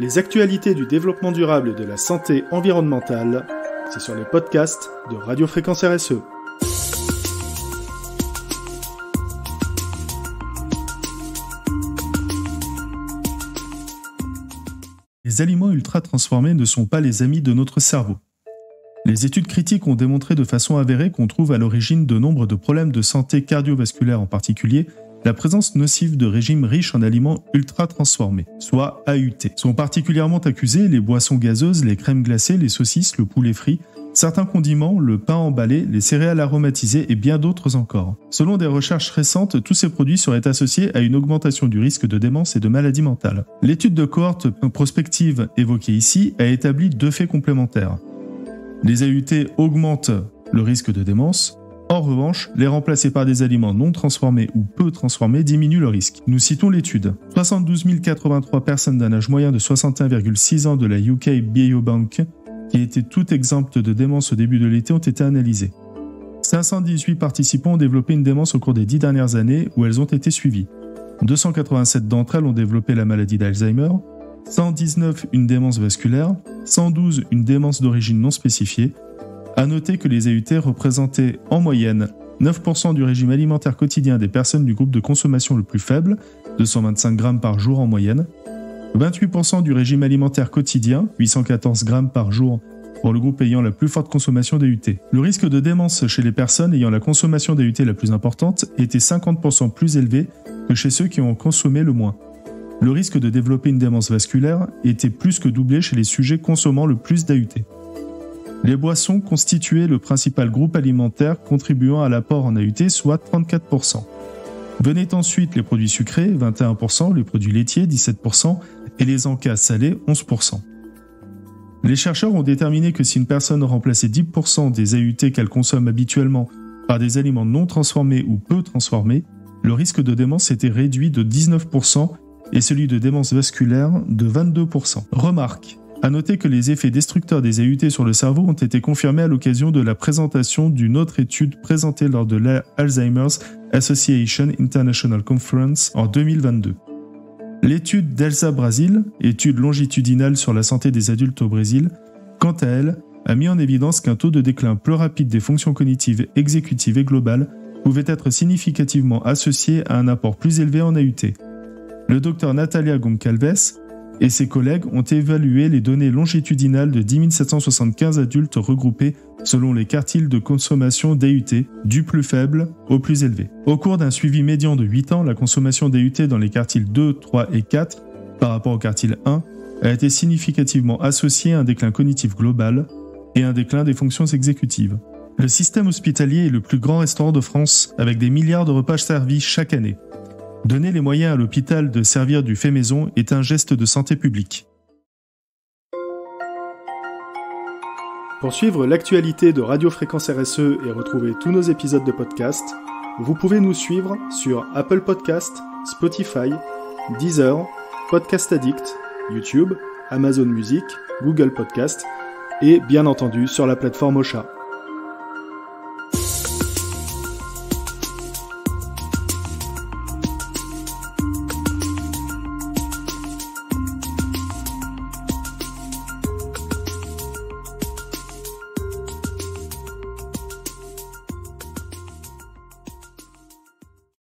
Les actualités du développement durable et de la santé environnementale, c'est sur les podcasts de Radio Fréquence RSE. Les aliments ultra transformés ne sont pas les amis de notre cerveau. Les études critiques ont démontré de façon avérée qu'on trouve à l'origine de nombre de problèmes de santé cardiovasculaire en particulier, la présence nocive de régimes riches en aliments ultra transformés, soit AUT. Sont particulièrement accusés les boissons gazeuses, les crèmes glacées, les saucisses, le poulet frit, certains condiments, le pain emballé, les céréales aromatisées et bien d'autres encore. Selon des recherches récentes, tous ces produits seraient associés à une augmentation du risque de démence et de maladie mentale. L'étude de cohorte prospective évoquée ici a établi deux faits complémentaires. Les AUT augmentent le risque de démence. En revanche, les remplacer par des aliments non transformés ou peu transformés diminue le risque. Nous citons l'étude. 72 083 personnes d'un âge moyen de 61,6 ans de la UK Biobank, qui étaient toutes exemptes de démence au début de l'été, ont été analysées. 518 participants ont développé une démence au cours des 10 dernières années où elles ont été suivies. 287 d'entre elles ont développé la maladie d'Alzheimer, 119 une démence vasculaire, 112 une démence d'origine non spécifiée. À noter que les AUT représentaient en moyenne 9% du régime alimentaire quotidien des personnes du groupe de consommation le plus faible, 225 grammes par jour en moyenne, 28% du régime alimentaire quotidien, 814 grammes par jour pour le groupe ayant la plus forte consommation d'AUT. Le risque de démence chez les personnes ayant la consommation d'AUT la plus importante était 50% plus élevé que chez ceux qui ont consommé le moins. Le risque de développer une démence vasculaire était plus que doublé chez les sujets consommant le plus d'AUT. Les boissons constituaient le principal groupe alimentaire contribuant à l'apport en AUT, soit 34%. Venaient ensuite les produits sucrés, 21%, les produits laitiers, 17%, et les encas salés, 11%. Les chercheurs ont déterminé que si une personne remplaçait 10% des AUT qu'elle consomme habituellement par des aliments non transformés ou peu transformés, le risque de démence était réduit de 19% et celui de démence vasculaire de 22%. Remarque. À noter que les effets destructeurs des AUT sur le cerveau ont été confirmés à l'occasion de la présentation d'une autre étude présentée lors de l'Alzheimer's Association International Conference en 2022. L'étude d'Elsa Brasil, étude longitudinale sur la santé des adultes au Brésil, quant à elle, a mis en évidence qu'un taux de déclin plus rapide des fonctions cognitives, exécutives et globales pouvait être significativement associé à un apport plus élevé en AUT. Le docteur Natalia Goncalves et ses collègues ont évalué les données longitudinales de 10 775 adultes regroupés selon les quartiles de consommation d'AUT, du plus faible au plus élevé. Au cours d'un suivi médian de 8 ans, la consommation d'AUT dans les quartiles 2, 3 et 4, par rapport au quartile 1, a été significativement associée à un déclin cognitif global et un déclin des fonctions exécutives. Le système hospitalier est le plus grand restaurant de France, avec des milliards de repas servis chaque année. Donner les moyens à l'hôpital de servir du fait maison est un geste de santé publique. Pour suivre l'actualité de Radio Fréquence RSE et retrouver tous nos épisodes de podcast, vous pouvez nous suivre sur Apple Podcast, Spotify, Deezer, Podcast Addict, YouTube, Amazon Music, Google Podcast et bien entendu sur la plateforme Ocha.